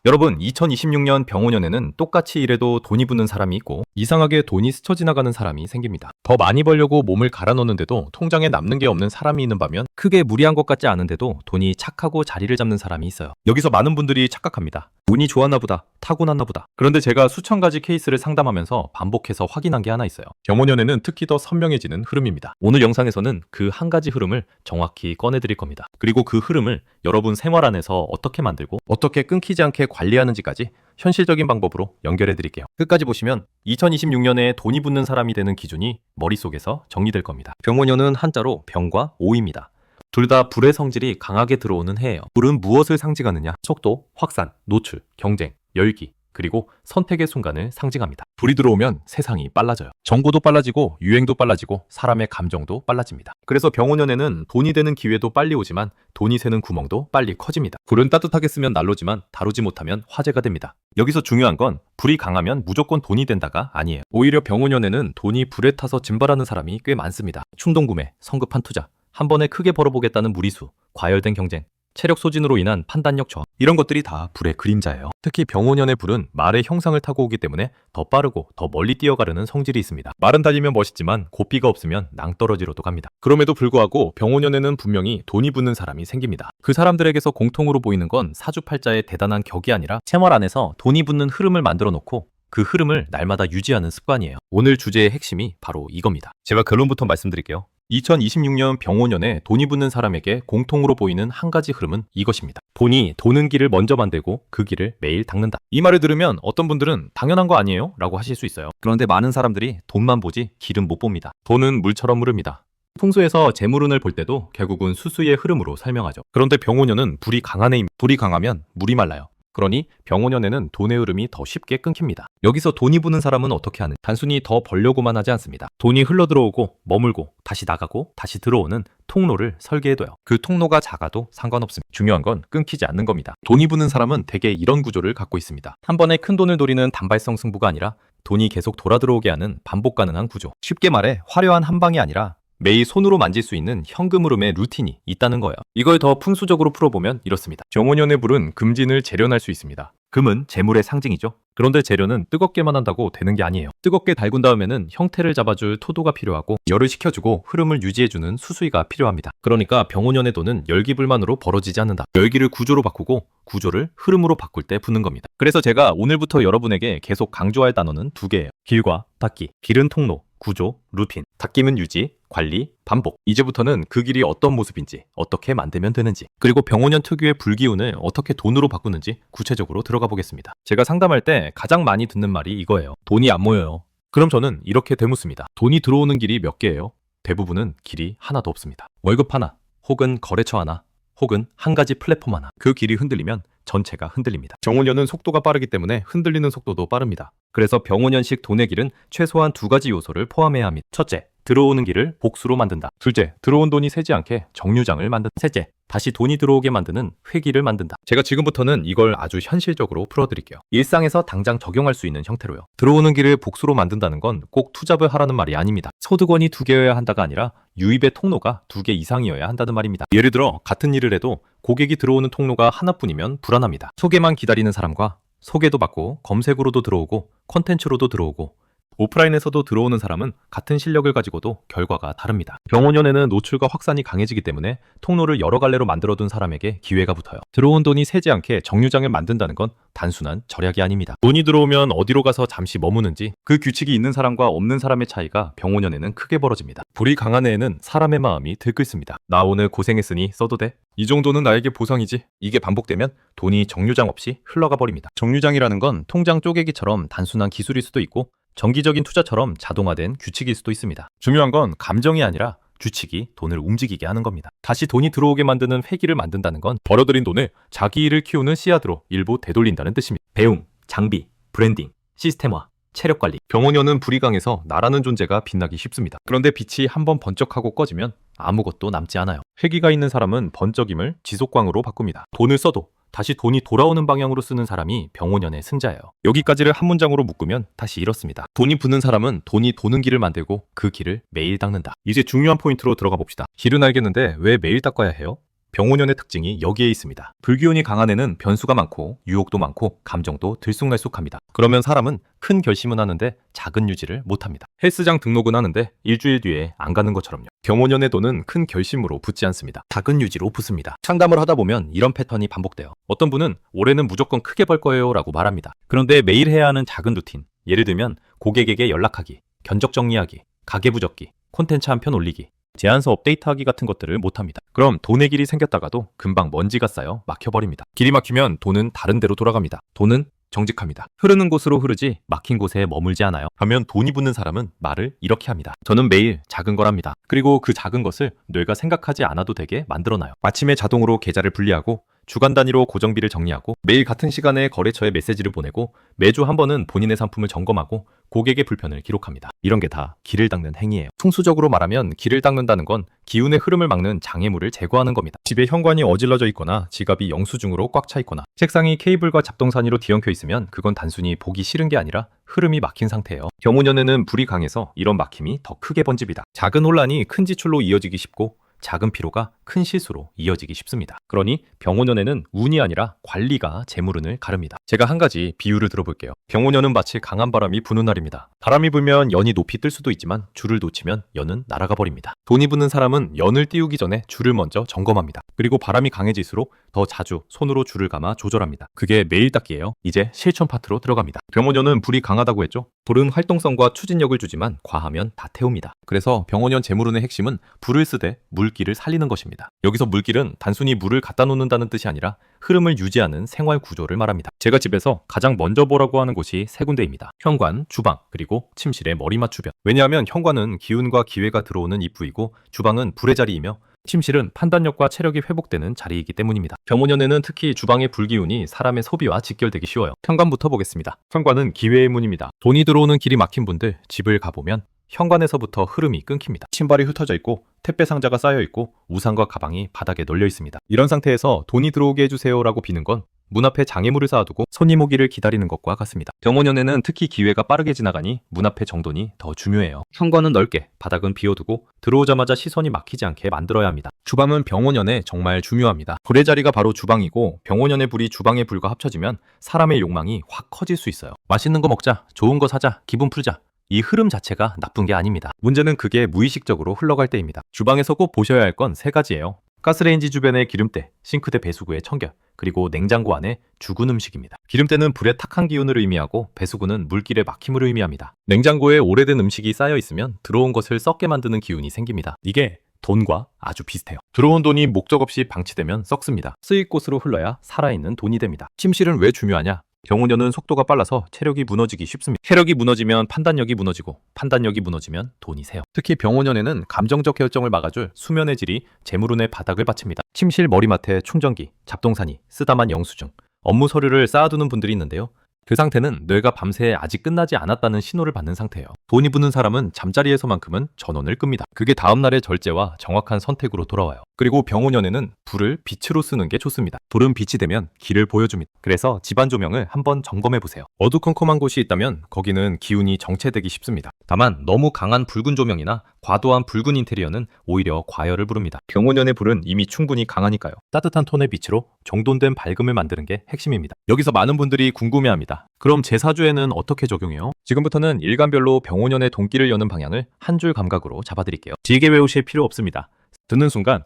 여러분, 2026년 병오년에는 똑같이 일해도 돈이 붙는 사람이 있고 이상하게 돈이 스쳐 지나가는 사람이 생깁니다. 더 많이 벌려고 몸을 갈아 넣는데도 통장에 남는 게 없는 사람이 있는 반면 크게 무리한 것 같지 않은데도 돈이 착하고 자리를 잡는 사람이 있어요. 여기서 많은 분들이 착각합니다. 운이 좋았나 보다, 타고났나 보다. 그런데 제가 수천 가지 케이스를 상담하면서 반복해서 확인한 게 하나 있어요. 병오년에는 특히 더 선명해지는 흐름입니다. 오늘 영상에서는 그 한 가지 흐름을 정확히 꺼내드릴 겁니다. 그리고 그 흐름을 여러분 생활 안에서 어떻게 만들고 어떻게 끊기지 않게 관리하는지까지 현실적인 방법으로 연결해 드릴게요. 끝까지 보시면 2026년에 돈이 붙는 사람이 되는 기준이 머릿속에서 정리될 겁니다. 병오년은 한자로 병과 오입니다. 둘 다 불의 성질이 강하게 들어오는 해예요. 불은 무엇을 상징하느냐? 속도, 확산, 노출, 경쟁, 열기, 그리고 선택의 순간을 상징합니다. 불이 들어오면 세상이 빨라져요. 정보도 빨라지고 유행도 빨라지고 사람의 감정도 빨라집니다. 그래서 병오년에는 돈이 되는 기회도 빨리 오지만 돈이 새는 구멍도 빨리 커집니다. 불은 따뜻하게 쓰면 난로지만 다루지 못하면 화재가 됩니다. 여기서 중요한 건 불이 강하면 무조건 돈이 된다가 아니에요. 오히려 병오년에는 돈이 불에 타서 증발하는 사람이 꽤 많습니다. 충동구매, 성급한 투자, 한 번에 크게 벌어보겠다는 무리수, 과열된 경쟁, 체력 소진으로 인한 판단력 저하, 이런 것들이 다 불의 그림자예요. 특히 병오년의 불은 말의 형상을 타고 오기 때문에 더 빠르고 더 멀리 뛰어가려는 성질이 있습니다. 말은 달리면 멋있지만 고삐가 없으면 낭떠러지로도 갑니다. 그럼에도 불구하고 병오년에는 분명히 돈이 붙는 사람이 생깁니다. 그 사람들에게서 공통으로 보이는 건 사주팔자의 대단한 격이 아니라 생활 안에서 돈이 붙는 흐름을 만들어 놓고 그 흐름을 날마다 유지하는 습관이에요. 오늘 주제의 핵심이 바로 이겁니다. 제가 결론부터 말씀드릴게요. 2026년 병오년에 돈이 붙는 사람에게 공통으로 보이는 한 가지 흐름은 이것입니다. 돈이 도는 길을 먼저 만들고 그 길을 매일 닦는다. 이 말을 들으면 어떤 분들은 당연한 거 아니에요? 라고 하실 수 있어요. 그런데 많은 사람들이 돈만 보지 길은 못 봅니다. 돈은 물처럼 흐릅니다. 풍수에서 재물운을 볼 때도 결국은 수수의 흐름으로 설명하죠. 그런데 병오년은 불이 강한 해입니다. 불이 강하면 물이 말라요. 그러니 병오년에는 돈의 흐름이 더 쉽게 끊깁니다. 여기서 돈이 부는 사람은 어떻게 하는? 단순히 더 벌려고만 하지 않습니다. 돈이 흘러들어오고 머물고 다시 나가고 다시 들어오는 통로를 설계해둬요. 그 통로가 작아도 상관없습니다. 중요한 건 끊기지 않는 겁니다. 돈이 부는 사람은 대개 이런 구조를 갖고 있습니다. 한 번에 큰 돈을 노리는 단발성 승부가 아니라 돈이 계속 돌아들어오게 하는 반복 가능한 구조. 쉽게 말해 화려한 한 방이 아니라 매일 손으로 만질 수 있는 현금 흐름의 루틴이 있다는 거예요. 이걸 더 풍수적으로 풀어보면 이렇습니다. 병오년의 불은 금진을 재련할 수 있습니다. 금은 재물의 상징이죠. 그런데 재련은 뜨겁게만 한다고 되는 게 아니에요. 뜨겁게 달군 다음에는 형태를 잡아줄 토도가 필요하고 열을 식혀주고 흐름을 유지해주는 수수기가 필요합니다. 그러니까 병오년의 돈은 열기불만으로 벌어지지 않는다. 열기를 구조로 바꾸고 구조를 흐름으로 바꿀 때 붙는 겁니다. 그래서 제가 오늘부터 여러분에게 계속 강조할 단어는 두 개예요. 길과 닦기. 길은 통로, 구조, 루틴. 닦기는 유지, 관리, 반복. 이제부터는 그 길이 어떤 모습인지, 어떻게 만들면 되는지, 그리고 병오년 특유의 불기운을 어떻게 돈으로 바꾸는지 구체적으로 들어가 보겠습니다. 제가 상담할 때 가장 많이 듣는 말이 이거예요. 돈이 안 모여요. 그럼 저는 이렇게 되묻습니다. 돈이 들어오는 길이 몇 개예요? 대부분은 길이 하나도 없습니다. 월급 하나, 혹은 거래처 하나, 혹은 한 가지 플랫폼 하나. 그 길이 흔들리면 전체가 흔들립니다. 병오년은 속도가 빠르기 때문에 흔들리는 속도도 빠릅니다. 그래서 병오년식 돈의 길은 최소한 두 가지 요소를 포함해야 합니다. 첫째, 들어오는 길을 복수로 만든다. 둘째, 들어온 돈이 새지 않게 정류장을 만든다. 셋째, 다시 돈이 들어오게 만드는 회기를 만든다. 제가 지금부터는 이걸 아주 현실적으로 풀어드릴게요. 일상에서 당장 적용할 수 있는 형태로요. 들어오는 길을 복수로 만든다는 건 꼭 투잡을 하라는 말이 아닙니다. 소득원이 두 개여야 한다가 아니라 유입의 통로가 두 개 이상이어야 한다는 말입니다. 예를 들어 같은 일을 해도 고객이 들어오는 통로가 하나뿐이면 불안합니다. 소개만 기다리는 사람과 소개도 받고 검색으로도 들어오고 콘텐츠로도 들어오고 오프라인에서도 들어오는 사람은 같은 실력을 가지고도 결과가 다릅니다. 병오년에는 노출과 확산이 강해지기 때문에 통로를 여러 갈래로 만들어둔 사람에게 기회가 붙어요. 들어온 돈이 새지 않게 정류장을 만든다는 건 단순한 절약이 아닙니다. 돈이 들어오면 어디로 가서 잠시 머무는지 그 규칙이 있는 사람과 없는 사람의 차이가 병오년에는 크게 벌어집니다. 불이 강한 해에는 사람의 마음이 들끓습니다. 나 오늘 고생했으니 써도 돼? 이 정도는 나에게 보상이지. 이게 반복되면 돈이 정류장 없이 흘러가 버립니다. 정류장이라는 건 통장 쪼개기처럼 단순한 기술일 수도 있고 정기적인 투자처럼 자동화된 규칙일 수도 있습니다. 중요한 건 감정이 아니라 규칙이 돈을 움직이게 하는 겁니다. 다시 돈이 들어오게 만드는 회기를 만든다는 건 벌어들인 돈을 자기 일을 키우는 씨앗으로 일부 되돌린다는 뜻입니다. 배움, 장비, 브랜딩, 시스템화, 체력관리. 병오년은 불이 강해서 나라는 존재가 빛나기 쉽습니다. 그런데 빛이 한번 번쩍하고 꺼지면 아무것도 남지 않아요. 회기가 있는 사람은 번쩍임을 지속광으로 바꿉니다. 돈을 써도 다시 돈이 돌아오는 방향으로 쓰는 사람이 병오년의 승자예요. 여기까지를 한 문장으로 묶으면 다시 이렇습니다. 돈이 붙는 사람은 돈이 도는 길을 만들고 그 길을 매일 닦는다. 이제 중요한 포인트로 들어가 봅시다. 길은 알겠는데 왜 매일 닦아야 해요? 병오년의 특징이 여기에 있습니다. 불기운이 강한 애는 변수가 많고 유혹도 많고 감정도 들쑥날쑥합니다. 그러면 사람은 큰 결심은 하는데 작은 유지를 못합니다. 헬스장 등록은 하는데 일주일 뒤에 안 가는 것처럼요. 병오년의 돈은 큰 결심으로 붙지 않습니다. 작은 유지로 붙습니다. 상담을 하다 보면 이런 패턴이 반복돼요. 어떤 분은 올해는 무조건 크게 벌 거예요 라고 말합니다. 그런데 매일 해야 하는 작은 루틴, 예를 들면 고객에게 연락하기, 견적 정리하기, 가계부 적기, 콘텐츠 한 편 올리기, 제안서 업데이트하기 같은 것들을 못합니다. 그럼 돈의 길이 생겼다가도 금방 먼지가 쌓여 막혀버립니다. 길이 막히면 돈은 다른 데로 돌아갑니다. 돈은 정직합니다. 흐르는 곳으로 흐르지 막힌 곳에 머물지 않아요. 하면 돈이 붙는 사람은 말을 이렇게 합니다. 저는 매일 작은 거랍니다. 그리고 그 작은 것을 뇌가 생각하지 않아도 되게 만들어놔요. 아침에 자동으로 계좌를 분리하고 주간 단위로 고정비를 정리하고 매일 같은 시간에 거래처에 메시지를 보내고 매주 한 번은 본인의 상품을 점검하고 고객의 불편을 기록합니다. 이런 게 다 길을 닦는 행위예요. 풍수적으로 말하면 길을 닦는다는 건 기운의 흐름을 막는 장애물을 제거하는 겁니다. 집에 현관이 어질러져 있거나 지갑이 영수증으로 꽉 차 있거나 책상이 케이블과 잡동사니로 뒤엉켜 있으면 그건 단순히 보기 싫은 게 아니라 흐름이 막힌 상태예요. 병오년에는 불이 강해서 이런 막힘이 더 크게 번집니다. 작은 혼란이 큰 지출로 이어지기 쉽고 작은 피로가 큰 실수로 이어지기 쉽습니다. 그러니 병오년에는 운이 아니라 관리가 재물운을 가릅니다. 제가 한 가지 비유를 들어볼게요. 병오년은 마치 강한 바람이 부는 날입니다. 바람이 불면 연이 높이 뜰 수도 있지만 줄을 놓치면 연은 날아가 버립니다. 돈이 붙는 사람은 연을 띄우기 전에 줄을 먼저 점검합니다. 그리고 바람이 강해질수록 더 자주 손으로 줄을 감아 조절합니다. 그게 매일 닦기예요. 이제 실천 파트로 들어갑니다. 병오년은 불이 강하다고 했죠? 불은 활동성과 추진력을 주지만 과하면 다 태웁니다. 그래서 병오년 재물운의 핵심은 불을 쓰되 물기를 살리는 것입니다. 여기서 물기는 단순히 물을 갖다 놓는다는 뜻이 아니라 흐름을 유지하는 생활 구조를 말합니다. 제가 집에서 가장 먼저 보라고 하는 곳이 세 군데입니다. 현관, 주방, 그리고 침실의 머리맡 주변. 왜냐하면 현관은 기운과 기회가 들어오는 입구이고 주방은 불의 자리이며 침실은 판단력과 체력이 회복되는 자리이기 때문입니다. 병오년에는 특히 주방의 불기운이 사람의 소비와 직결되기 쉬워요. 현관부터 보겠습니다. 현관은 기회의 문입니다. 돈이 들어오는 길이 막힌 분들 집을 가보면 현관에서부터 흐름이 끊깁니다. 신발이 흩어져 있고 택배 상자가 쌓여 있고 우산과 가방이 바닥에 널려 있습니다. 이런 상태에서 돈이 들어오게 해주세요라고 비는 건 문 앞에 장애물을 쌓아두고 손님 오기를 기다리는 것과 같습니다. 병오년에는 특히 기회가 빠르게 지나가니 문 앞의 정돈이 더 중요해요. 현관은 넓게, 바닥은 비워두고 들어오자마자 시선이 막히지 않게 만들어야 합니다. 주방은 병오년에 정말 중요합니다. 불의 자리가 바로 주방이고 병오년의 불이 주방의 불과 합쳐지면 사람의 욕망이 확 커질 수 있어요. 맛있는 거 먹자, 좋은 거 사자, 기분 풀자. 이 흐름 자체가 나쁜 게 아닙니다. 문제는 그게 무의식적으로 흘러갈 때입니다. 주방에서 꼭 보셔야 할 건 세 가지예요. 가스레인지 주변의 기름때, 싱크대 배수구의 청결, 그리고 냉장고 안에 죽은 음식입니다. 기름때는 불의 탁한 기운을 의미하고 배수구는 물길의 막힘을 의미합니다. 냉장고에 오래된 음식이 쌓여 있으면 들어온 것을 썩게 만드는 기운이 생깁니다. 이게 돈과 아주 비슷해요. 들어온 돈이 목적 없이 방치되면 썩습니다. 쓰일 곳으로 흘러야 살아있는 돈이 됩니다. 침실은 왜 중요하냐? 병오년은 속도가 빨라서 체력이 무너지기 쉽습니다. 체력이 무너지면 판단력이 무너지고 판단력이 무너지면 돈이 새요. 특히 병오년에는 감정적 결정을 막아줄 수면의 질이 재물운의 바닥을 받칩니다. 침실 머리맡에 충전기, 잡동사니, 쓰다만 영수증, 업무 서류를 쌓아두는 분들이 있는데요. 그 상태는 뇌가 밤새 아직 끝나지 않았다는 신호를 받는 상태예요. 돈이 붙는 사람은 잠자리에서만큼은 전원을 끕니다. 그게 다음날의 절제와 정확한 선택으로 돌아와요. 그리고 병오년에는 불을 빛으로 쓰는 게 좋습니다. 불은 빛이 되면 길을 보여줍니다. 그래서 집안 조명을 한번 점검해보세요. 어두컴컴한 곳이 있다면 거기는 기운이 정체되기 쉽습니다. 다만 너무 강한 붉은 조명이나 과도한 붉은 인테리어는 오히려 과열을 부릅니다. 병오년의 불은 이미 충분히 강하니까요. 따뜻한 톤의 빛으로 정돈된 밝음을 만드는 게 핵심입니다. 여기서 많은 분들이 궁금해합니다. 그럼 제사주에는 어떻게 적용해요? 지금부터는 일간별로 병오년의 돈길을 여는 방향을 한 줄 감각으로 잡아드릴게요. 길게 외우실 필요 없습니다. 듣는 순간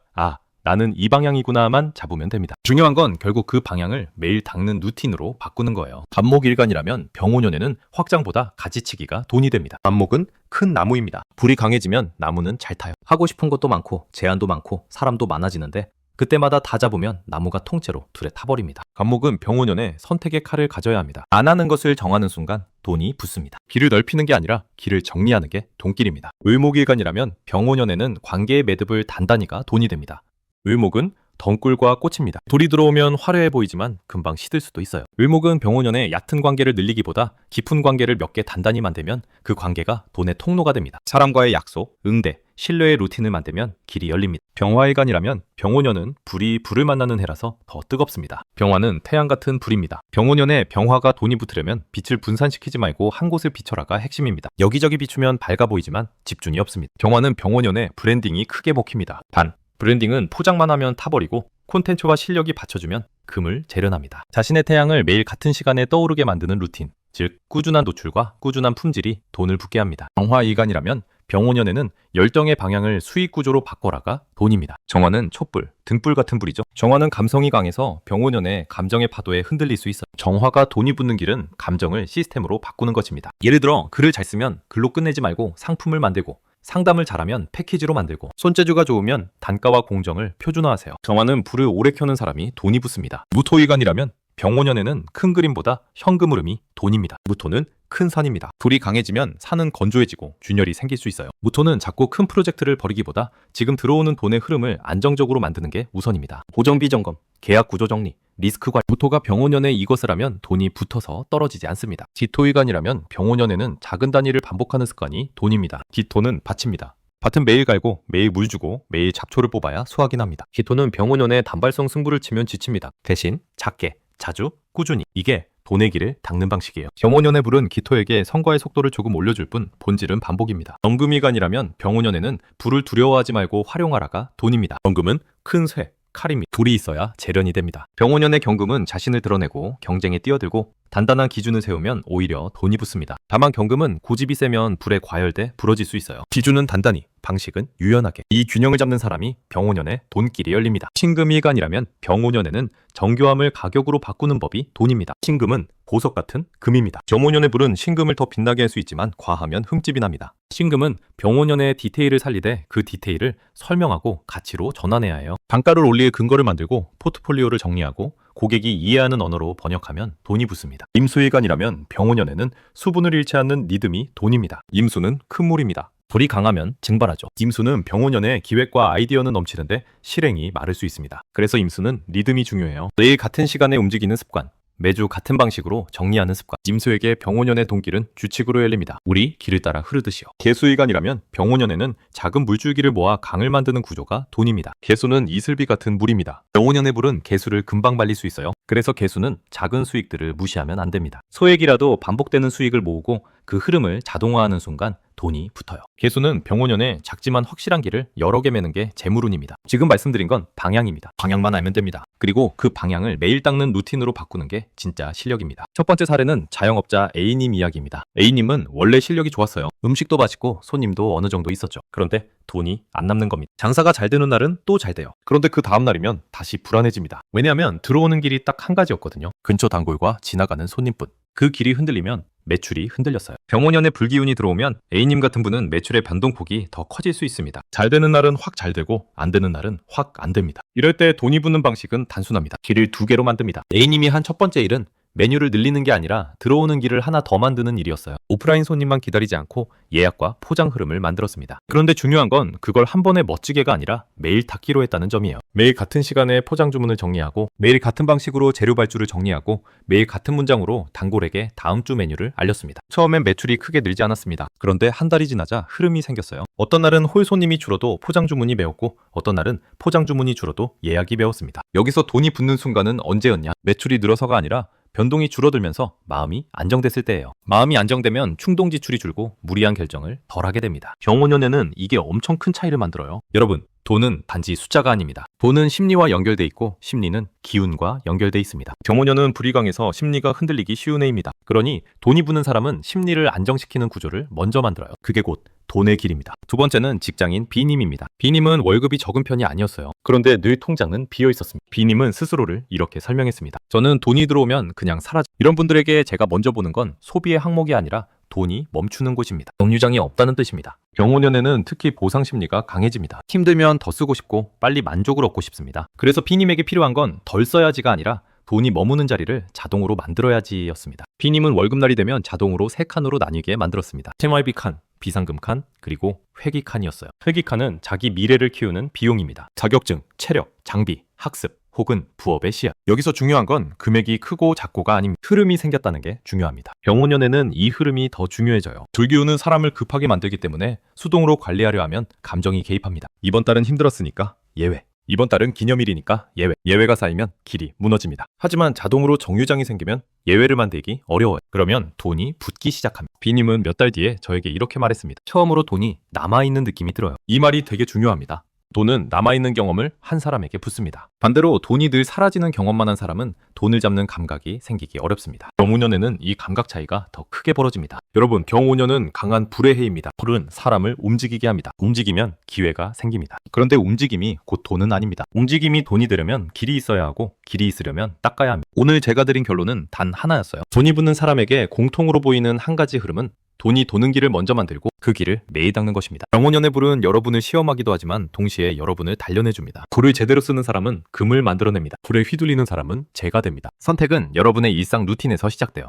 나는 이 방향이구나만 잡으면 됩니다. 중요한 건 결국 그 방향을 매일 닦는 루틴으로 바꾸는 거예요. 간목일간이라면 병오년에는 확장보다 가지치기가 돈이 됩니다. 간목은 큰 나무입니다. 불이 강해지면 나무는 잘 타요. 하고 싶은 것도 많고 제한도 많고 사람도 많아지는데 그때마다 다 잡으면 나무가 통째로 둘에 타버립니다. 간목은 병오년에 선택의 칼을 가져야 합니다. 안 하는 것을 정하는 순간 돈이 붙습니다. 길을 넓히는 게 아니라 길을 정리하는 게 돈길입니다. 을목일간이라면 병오년에는 관계의 매듭을 단단히가 돈이 됩니다. 을목은 덩굴과 꽃입니다. 돌이 들어오면 화려해 보이지만 금방 시들 수도 있어요. 을목은 병오년에 얕은 관계를 늘리기보다 깊은 관계를 몇 개 단단히 만들면 그 관계가 돈의 통로가 됩니다. 사람과의 약속, 응대, 신뢰의 루틴을 만들면 길이 열립니다. 병화일간이라면 병오년은 불이 불을 만나는 해라서 더 뜨겁습니다. 병화는 태양 같은 불입니다. 병오년에 병화가 돈이 붙으려면 빛을 분산시키지 말고 한 곳을 비춰라가 핵심입니다. 여기저기 비추면 밝아 보이지만 집중이 없습니다. 병화는 병오년에 브랜딩이 크게 먹힙니다. 단 브랜딩은 포장만 하면 타버리고 콘텐츠와 실력이 받쳐주면 금을 재련합니다. 자신의 태양을 매일 같은 시간에 떠오르게 만드는 루틴, 즉 꾸준한 노출과 꾸준한 품질이 돈을 붙게 합니다. 정화이간이라면 병5년에는 열정의 방향을 수익 구조로 바꿔라가 돈입니다. 정화는 촛불, 등불 같은 불이죠. 정화는 감성이 강해서 병5년에 감정의 파도에 흔들릴 수 있어요. 정화가 돈이 붙는 길은 감정을 시스템으로 바꾸는 것입니다. 예를 들어 글을 잘 쓰면 글로 끝내지 말고 상품을 만들고, 상담을 잘하면 패키지로 만들고, 손재주가 좋으면 단가와 공정을 표준화하세요. 정화는 불을 오래 켜는 사람이 돈이 붙습니다. 무토이간이라면 병5년에는 큰 그림보다 현금 흐름이 돈입니다. 무토는 큰 산입니다. 불이 강해지면 산은 건조해지고 균열이 생길 수 있어요. 무토는 자꾸 큰 프로젝트를 벌이기보다 지금 들어오는 돈의 흐름을 안정적으로 만드는 게 우선입니다. 고정비 점검, 계약 구조 정리, 리스크 관리. 무토가 병5년에 이것을 하면 돈이 붙어서 떨어지지 않습니다. 기토이간이라면 병5년에는 작은 단위를 반복하는 습관이 돈입니다. 기토는 밭입니다. 밭은 매일 갈고 매일 물 주고 매일 잡초를 뽑아야 수확이 납니다. 기토는 병5년에 단발성 승부를 치면 지칩니다. 대신 작게, 자주, 꾸준히, 이게 돈의 길을 닦는 방식이에요. 병5년의 불은 기토에게 성과의 속도를 조금 올려줄 뿐 본질은 반복입니다. 정금이간이라면 병5년에는 불을 두려워하지 말고 활용하라가 돈입니다. 정금은 큰 쇠, 칼입니다. 불이 있어야 재련이 됩니다. 병5년의 경금은 자신을 드러내고 경쟁에 뛰어들고 단단한 기준을 세우면 오히려 돈이 붙습니다. 다만 경금은 고집이 세면 불에 과열돼 부러질 수 있어요. 기준은 단단히, 방식은 유연하게. 이 균형을 잡는 사람이 병5년에 돈길이 열립니다. 신금이간이라면 병5년에는 정교함을 가격으로 바꾸는 법이 돈입니다. 신금은 보석 같은 금입니다. 병5년의 불은 신금을 더 빛나게 할 수 있지만 과하면 흠집이 납니다. 신금은 병5년의 디테일을 살리되 그 디테일을 설명하고 가치로 전환해야 해요. 단가를 올릴 근거를 만들고 포트폴리오를 정리하고 고객이 이해하는 언어로 번역하면 돈이 붙습니다. 임수이간이라면 병5년에는 수분을 잃지 않는 리듬이 돈입니다. 임수는 큰 물입니다. 불이 강하면 증발하죠. 임수는 병5년에 기획과 아이디어는 넘치는데 실행이 마를 수 있습니다. 그래서 임수는 리듬이 중요해요. 매일 같은 시간에 움직이는 습관, 매주 같은 방식으로 정리하는 습관. 임수에게 병5년의 돈길은 규칙으로 열립니다. 물이 길을 따라 흐르듯이요. 개수이간이라면 병5년에는 작은 물줄기를 모아 강을 만드는 구조가 돈입니다. 개수는 이슬비 같은 물입니다. 병5년의 불은 개수를 금방 말릴 수 있어요. 그래서 개수는 작은 수익들을 무시하면 안 됩니다. 소액이라도 반복되는 수익을 모으고 그 흐름을 자동화하는 순간 돈이 붙어요. 개수는 병5년에 작지만 확실한 길을 여러 개 매는 게 재물운입니다. 지금 말씀드린 건 방향입니다. 방향만 알면 됩니다. 그리고 그 방향을 매일 닦는 루틴으로 바꾸는 게 진짜 실력입니다. 첫 번째 사례는 자영업자 A님 이야기입니다. A님은 원래 실력이 좋았어요. 음식도 맛있고 손님도 어느 정도 있었죠. 그런데 돈이 안 남는 겁니다. 장사가 잘 되는 날은 또 잘 돼요. 그런데 그 다음 날이면 다시 불안해집니다. 왜냐하면 들어오는 길이 딱 한 가지였거든요. 근처 단골과 지나가는 손님뿐. 그 길이 흔들리면 매출이 흔들렸어요. 병5년에 불기운이 들어오면 A님 같은 분은 매출의 변동폭이 더 커질 수 있습니다. 잘 되는 날은 확 잘 되고 안 되는 날은 확 안 됩니다. 이럴 때 돈이 붙는 방식은 단순합니다. 길을 두 개로 만듭니다. A님이 한 첫 번째 일은 메뉴를 늘리는 게 아니라 들어오는 길을 하나 더 만드는 일이었어요. 오프라인 손님만 기다리지 않고 예약과 포장 흐름을 만들었습니다. 그런데 중요한 건 그걸 한 번에 멋지게가 아니라 매일 닦기로 했다는 점이에요. 매일 같은 시간에 포장 주문을 정리하고 매일 같은 방식으로 재료 발주를 정리하고 매일 같은 문장으로 단골에게 다음 주 메뉴를 알렸습니다. 처음엔 매출이 크게 늘지 않았습니다. 그런데 한 달이 지나자 흐름이 생겼어요. 어떤 날은 홀 손님이 줄어도 포장 주문이 메웠고 어떤 날은 포장 주문이 줄어도 예약이 메웠습니다. 여기서 돈이 붙는 순간은 언제였냐? 매출이 늘어서가 아니라 변동이 줄어들면서 마음이 안정됐을 때예요. 마음이 안정되면 충동 지출이 줄고 무리한 결정을 덜 하게 됩니다. 병5년에는 이게 엄청 큰 차이를 만들어요. 여러분, 돈은 단지 숫자가 아닙니다. 돈은 심리와 연결돼 있고 심리는 기운과 연결돼 있습니다. 병5년은 불이 강해서 심리가 흔들리기 쉬운 해입니다. 그러니 돈이 부는 사람은 심리를 안정시키는 구조를 먼저 만들어요. 그게 곧 돈의 길입니다. 두 번째는 직장인 B님입니다. B님은 월급이 적은 편이 아니었어요. 그런데 늘 통장은 비어 있었습니다. B님은 스스로를 이렇게 설명했습니다. 저는 돈이 들어오면 그냥 사라져. 이런 분들에게 제가 먼저 보는 건 소비의 항목이 아니라 돈이 멈추는 곳입니다. 정류장이 없다는 뜻입니다. 병5년에는 특히 보상 심리가 강해집니다. 힘들면 더 쓰고 싶고 빨리 만족을 얻고 싶습니다. 그래서 B님에게 필요한 건 덜 써야지가 아니라 돈이 머무는 자리를 자동으로 만들어야지였습니다. B님은 월급날이 되면 자동으로 3칸으로 나뉘게 만들었습니다. 생활비 칸, 비상금 칸, 그리고 회기 칸이었어요. 회기 칸은 자기 미래를 키우는 비용입니다. 자격증, 체력, 장비, 학습, 혹은 부업의 씨앗. 여기서 중요한 건 금액이 크고 작고가 아닙니다. 흐름이 생겼다는 게 중요합니다. 병5년에는 이 흐름이 더 중요해져요. 불기운은 사람을 급하게 만들기 때문에 수동으로 관리하려 하면 감정이 개입합니다. 이번 달은 힘들었으니까 예외. 이번 달은 기념일이니까 예외. 예외가 쌓이면 길이 무너집니다. 하지만 자동으로 정류장이 생기면 예외를 만들기 어려워요. 그러면 돈이 붙기 시작합니다. B님은 몇 달 뒤에 저에게 이렇게 말했습니다. 처음으로 돈이 남아있는 느낌이 들어요. 이 말이 되게 중요합니다. 돈은 남아있는 경험을 한 사람에게 붙습니다. 반대로 돈이 늘 사라지는 경험만 한 사람은 돈을 잡는 감각이 생기기 어렵습니다. 경운년에는 이 감각 차이가 더 크게 벌어집니다. 여러분, 경운년은 강한 불의 해입니다. 불은 사람을 움직이게 합니다. 움직이면 기회가 생깁니다. 그런데 움직임이 곧 돈은 아닙니다. 움직임이 돈이 되려면 길이 있어야 하고 길이 있으려면 닦아야 합니다. 오늘 제가 드린 결론은 단 하나였어요. 돈이 붙는 사람에게 공통으로 보이는 한 가지 흐름은 돈이 도는 길을 먼저 만들고 그 길을 매일 닦는 것입니다. 경운년의 불은 여러분을 시험하기도 하지만 동시에 여러분을 단련해줍니다. 불을 제대로 쓰는 사람은 금을 만들어냅니다. 불에 휘둘리는 사람은 재가 됩니다. 선택은 여러분의 일상 루틴에서 시작돼요.